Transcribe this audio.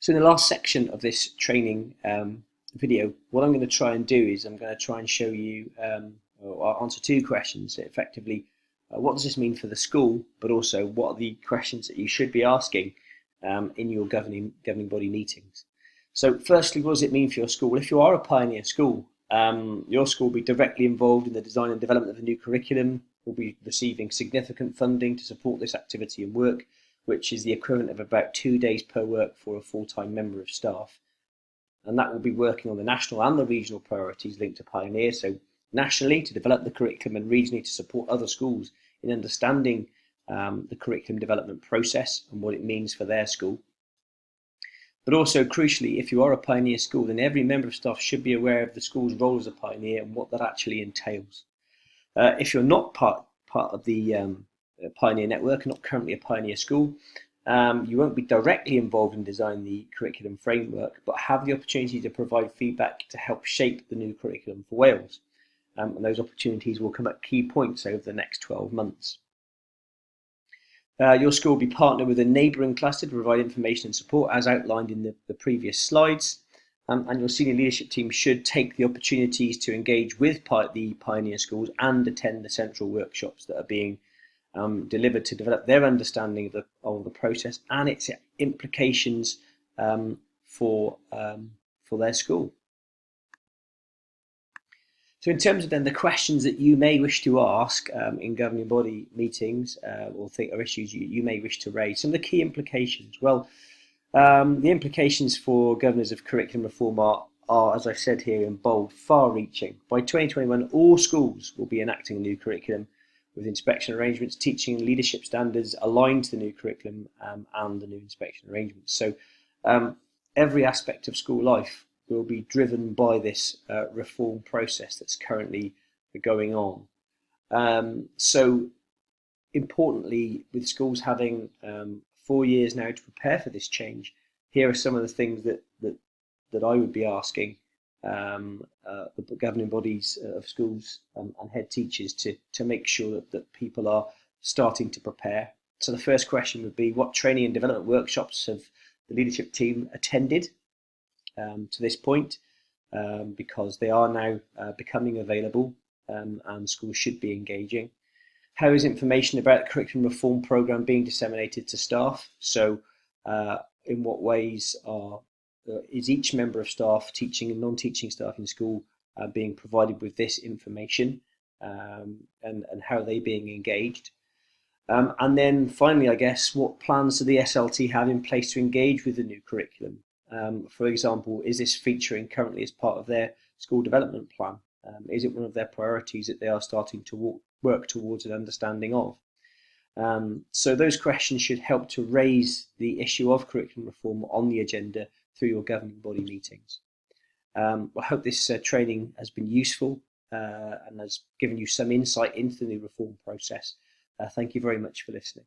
So in the last section of this training video, what I'm going to try and do is I'm going to try and show you or I'll answer two questions effectively. What does this mean for the school, but also what are the questions that you should be asking in your governing body meetings? So firstly, what does it mean for your school? If you are a pioneer school, your school will be directly involved in the design and development of the new curriculum, will be receiving significant funding to support this activity and work, which is the equivalent of about 2 days per work for a full-time member of staff. And that will be working on the national and the regional priorities linked to Pioneer. So nationally, to develop the curriculum, and regionally, to support other schools in understanding the curriculum development process and what it means for their school. But also, crucially, if you are a pioneer school, then every member of staff should be aware of the school's role as a pioneer and what that actually entails. If you're not part of the pioneer network and not currently a pioneer school, you won't be directly involved in designing the curriculum framework, but have the opportunity to provide feedback to help shape the new curriculum for Wales. And those opportunities will come at key points over the next 12 months. Your school will be partnered with a neighbouring cluster to provide information and support as outlined in the previous slides. And your senior leadership team should take the opportunities to engage with the pioneer schools and attend the central workshops that are being delivered to develop their understanding of the process and its implications for their school. So in terms of then the questions that you may wish to ask in governing body meetings or issues you may wish to raise, some of the key implications. Well, the implications for governors of curriculum reform are, as I've said here in bold, far-reaching. By 2021, all schools will be enacting a new curriculum with inspection arrangements, teaching and leadership standards aligned to the new curriculum and the new inspection arrangements. So every aspect of school life will be driven by this reform process that's currently going on. So importantly, with schools having 4 years now to prepare for this change, here are some of the things that I would be asking the governing bodies of schools and head teachers to make sure that people are starting to prepare. So the first question would be, what training and development workshops have the leadership team attended to this point, because they are now becoming available and schools should be engaging. How is information about the curriculum reform programme being disseminated to staff? So in what ways is each member of staff, teaching and non-teaching staff in school, being provided with this information, and how are they being engaged? And then finally, I guess, what plans do the SLT have in place to engage with the new curriculum? For example, is this featuring currently as part of their school development plan? Is it one of their priorities that they are starting to work towards an understanding of? So those questions should help to raise the issue of curriculum reform on the agenda through your governing body meetings. I hope this training has been useful and has given you some insight into the new reform process. Thank you very much for listening.